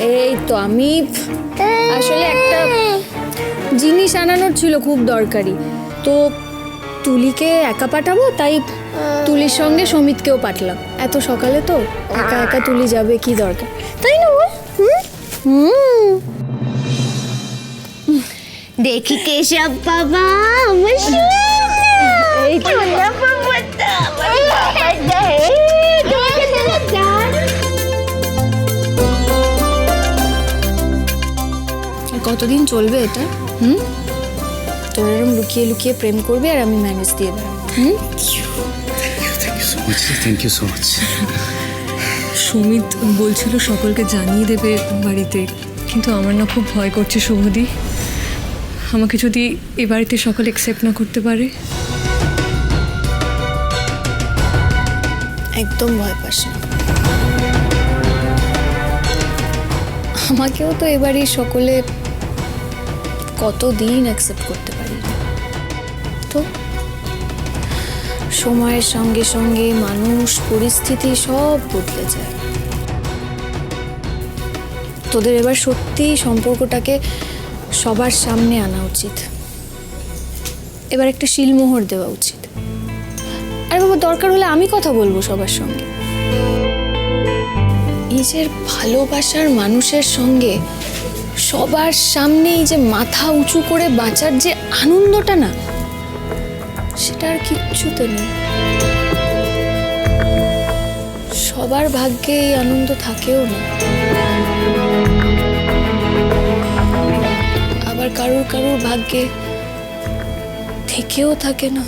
এই তো আমি আসলে একটা জিনিস আনানোর ছিল খুব দরকারি, তো তুলিকে একা পাঠাবো, তাই তুলির সঙ্গে সমিতকেও পাঠালাম। এত সকালে তো একা একা তুলি যাবে, কি দরকার, তাই না বল? দেখি কেশব বাবা, আমার এই তো। কতদিন চলবে এটা? তোর এরকম লুকিয়ে লুকিয়ে প্রেম করবি আর আমি ম্যানেজ দিয়ে বেড়াবো। Thank you so much. Sumit বলছিল সকলকে জানিয়ে দেবে বাড়িতে, কিন্তু আমার না খুব ভয় করছে শুভদি। আমাকে যদি এ বাড়িতে সকল অ্যাকসেপ্ট না করতে পারে। একদম ভয় পাস না, আমাকেও তো এবারই সকলে কতদিন অ্যাকসেপ্ট করতে পারি। তো সময়ের সঙ্গে সঙ্গে মানুষ, পরিস্থিতি সব বদলে যায়। তোদের এবার সত্যি সম্পর্কটাকে সবার সামনে আনা উচিত, এবার একটা শিলমোহর দেওয়া উচিত। আর বাবা, দরকার হলে আমি কথা বলবো সবার সঙ্গে। নিজের ভালোবাসার মানুষের সঙ্গে সবার সামনেই যে মাথা উঁচু করে বাঁচার যে আনন্দটা না, সেটা আর কিচ্ছুতে নেই। সবার ভাগ্যে এই আনন্দ থাকেও না, আবার কারুর কারুর ভাগ্যে থেকেও থাকে না।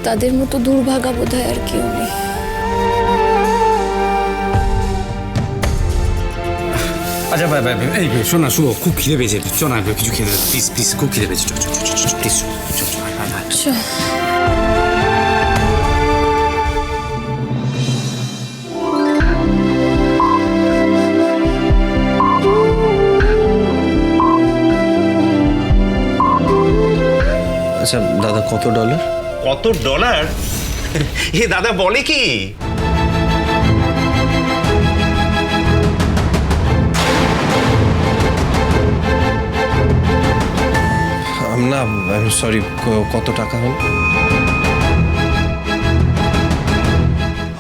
তাদের মতো দুর্ভাগা বোধহয় আর কেউ নেই। আচ্ছা ভাই ভাই, এই শোন না, শুভ, খুব খিদে পেয়েছে, চল না কিছু খেতে, প্লিজ প্লিজ, খুব খিদে পেয়েছে, প্লিজ আচ্ছা, আচ্ছা দাদা, কত ডলার? কত ডলার? এ দাদা বলে কি? না সরি, কত টাকা হল?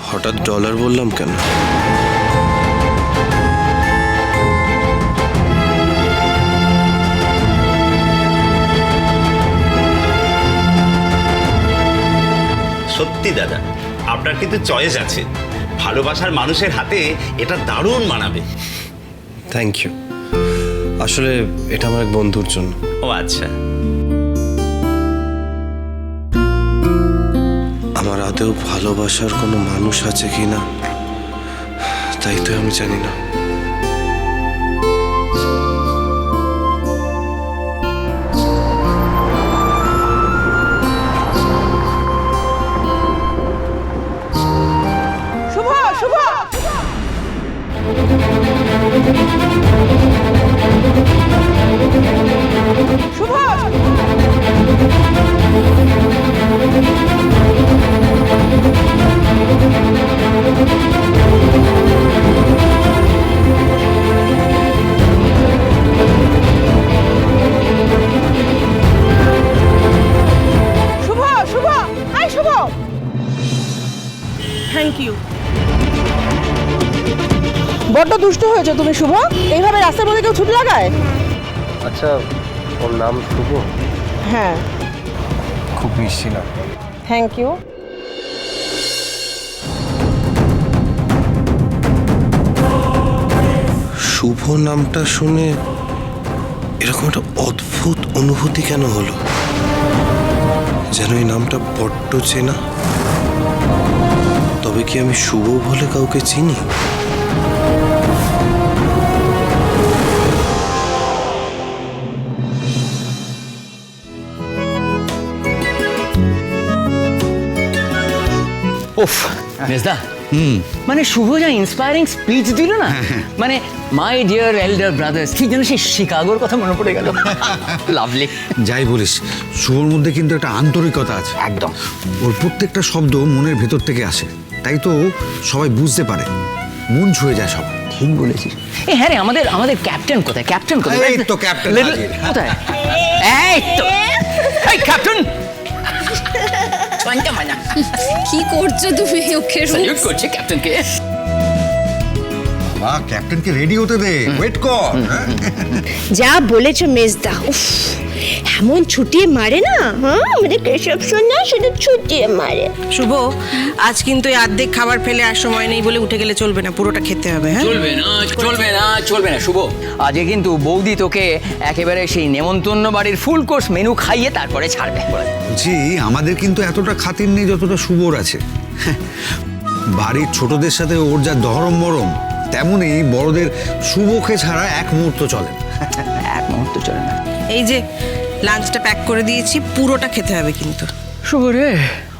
হঠাৎ ডলার বললাম কেন? সত্যি দাদা, আপনার কিন্তু চয়েস আছে। ভালোবাসার মানুষের হাতে এটা দারুণ মানাবে। Thank you. আসলে এটা আমার এক বন্ধুর জন্য। ও আচ্ছা। আমার আদেও ভালোবাসার কোনো মানুষ আছে কি না তাই তো আমি জানি না। Thank you. বড্ড দুষ্ট হয়েছে তুমি শুভ, এইভাবে রাস্তার মধ্যে কেউ ছুটি লাগায়? আচ্ছা, ওর নাম শুভ? হ্যাঁ। খুব মিষ্টি না? Thank you. শুভ নামটা শুনে এরকম একটা অদ্ভুত অনুভূতি কেন হলো, যেন এই নামটা বড্ড চেনা। তবে কি আমি শুভ বলে কাউকে চিনি? উফ মেজদা, মানে শুভ যা ইন্সপায়ারিং স্পিচ দিল না, মানে মাই ডিয়ার এল্ডার ব্রাদার্স, ঠিক যেন সেই শিকাগোর কথা মনে পড়ে গেল। লাভলি। যাই বলিস, শুভর মধ্যে কিন্তু একটা আন্তরিকতা আছে। একদম। ওর প্রত্যেকটা শব্দ মনের ভেতর থেকে আসে। তাই তো সবাই বুঝতে পারে, মন ছুঁয়ে যায় সবার। ঠিক বলেছিস। এই হ্যাঁ রে, আমাদের ক্যাপ্টেন কোথায়? ক্যাপ্টেন কোথায়? এই তো ক্যাপ্টেন Little- হাজির। কোথায়? এই তো, এই ক্যাপ্টেন কি করছো তুমি? ওকে স্যালুট করছে ক্যাপ্টেনকে। বাবা, ক্যাপ্টেনকে রেডি হতে দে, ওয়েট কর। যা বলেছো মেজদা, উফ এমন ছুটিয়ে মারে না, হ্যাঁ আমাদের কেশব সোনা শুধু ছুটিয়ে মারে। শুভ, আজ কিন্তু এই অর্ধেক খাবার ফেলে আর সময় নেই বলে উঠে গেলে চলবে না, পুরোটা খেতে হবে। হ্যাঁ চলবে না, চলবে না, চলবে না শুভ। আজকে কিন্তু বৌদি তোকে একেবারে সেই নেমন্তন্ন বাড়ির ফুল কোর্স মেনু খাইয়ে তারপরে ছাড়বে। বলছি, আমাদের কিন্তু এতটা খাতির নেই যতটা শুভর আছে। বাড়ির ছোটদের সাথে ওর যা দহরম মরম, তেমনই বড়দের শুভকে ছাড়া এক মুহূর্ত চলে না। এক মুহূর্ত চলে না। এই যে লাঞ্চটা প্যাক করে দিয়েছি, পুরোটা খেতে হবে কিন্তু। শুভ রে,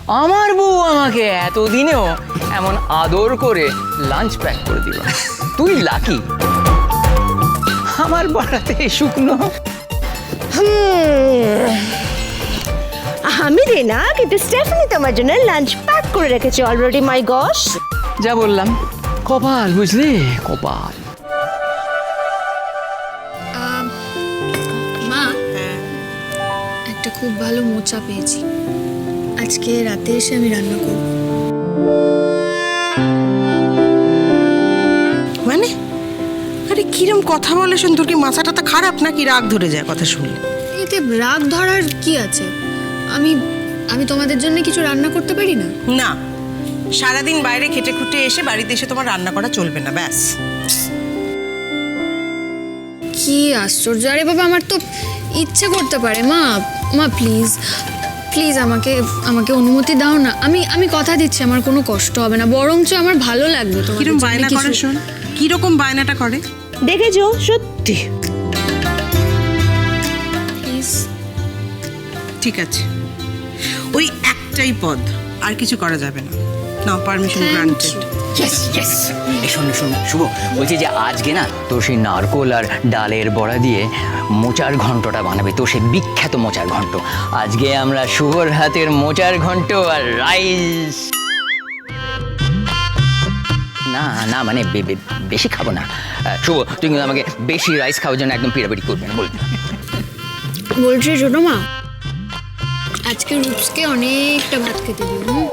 আমার বউ আমাকে এতদিনেও এমন আদর করে লাঞ্চ প্যাক করে দিল। তুই লাকি। আমার বাড়াতে শুকনো। আমি রে না, কিন্তু স্টেফানি তোমার জন্য লাঞ্চ প্যাক করে রেখেছে অলরেডি। মাই গস, যা বললাম, কপাল বুঝলি, কপাল। মা, একটা খুব ভালো মোচা পেয়েছি, আজকে রাতে এসে আমি রান্না করব। মানে আরে কিরম কথা বলে শোন, তোর কি মাথাটা তো খারাপ নাকি? রাগ ধরে যায় কথা শুনলে। এতে রাগ ধরার কি আছে? আমি আমি তোমাদের জন্য কিছু রান্না করতে পারি না? না, সারাদিন বাইরে খেটে খুটে এসে বাড়িতে এসে তোমার রান্না করা চলবে না, ব্যাস। কি আশ্চর্য! আরে বাবা, আমার তো ইচ্ছে করতে পারে। মা মা প্লিজ প্লিজ আমাকে আমাকে অনুমতি দাও না। আমি কথা দিচ্ছি, আমার কোনো কষ্ট হবে না, বরঞ্চ আমার ভালো লাগবে। তোমাদের কিরম জন্য বায়না কিছু- করে শোন, কিরকম বায়নাটা করে দেখেছো? সত্যি প্লিজ। ঠিক আছে, ওই একটাই পদ, আর কিছু করা যাবে না। না, পারমিশন গ্রান্টেড। শোন শোন শুভ, বলছি যে আজকে না তোর সেই নারকোল আর ডালের বড়া দিয়ে মোচার ঘন্টটা বানাবে, তো সেই বিখ্যাত মোচার ঘন্ট। আজকে আমরা শুভর হাতের মোচার ঘন্ট আর রাইস। না না, মানে বেশি খাবো না। শুভ, তুই কিন্তু আমাকে বেশি রাইস খাওয়ার জন্য একদম পিড়াপিড়ি করবি না, বলবি। বলছি ছোট মা, আজকে রূপসকে অনেকটা ভাত খেতে দিও।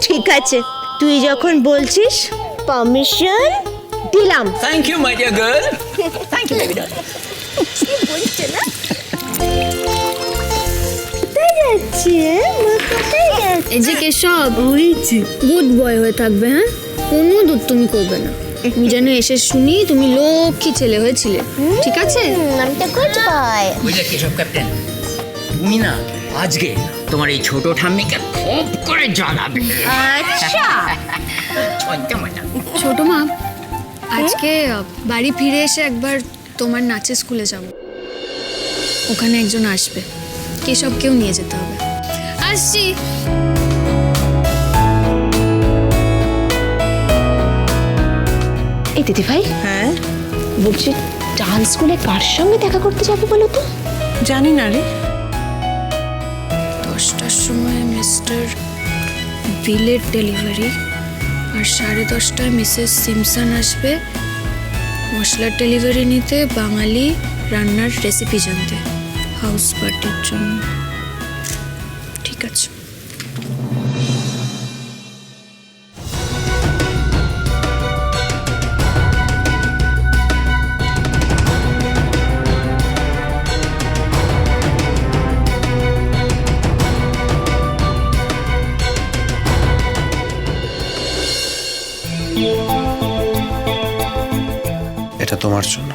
ঠিক আছে, তুই যখন বলছিস পারমিশন দিলাম। Thank you my dear girl, thank you baby darling. বলছে না কোথায় যাচ্ছে? মা কোথায় যাচ্ছে? এই যে কেশব, গুড বয় হয়ে থাকবে, হ্যাঁ? কোনো দুষ্টুমি করবে না। আমি যেন এসে শুনি তুমি লক্ষ্মী ছেলে হয়েছিলে, ঠিক আছে? আমি তো গুড বয়। বুঝলে কেশব ক্যাপ্টেন, তুমি না আজকে তোমার এই ছোট ঠাম্মিকে খুব করে জ্বালাবে। আচ্ছা, ছোট মা, আজকে বাড়ি ফিরে এসে একবার তোমার নাচের স্কুলে যাব। ওখানে একজন আসবে, কেশবকেও নিয়ে যেতে হবে। আসছি। এই দিদি ভাই, হ্যাঁ বলছি ডান্স স্কুলে কার সঙ্গে দেখা করতে যাবে বলো তো? জানি না রে। 10টার সময় মিস্টার বিলের ডেলিভারি, আর 10:30টায় মিসেস সিমসন আসবে মশলার ডেলিভারি নিতে, বাঙালি রান্নার রেসিপি জানতে, হাউস পার্টির জন্য। ঠিক আছে। এটা তোমার জন্য।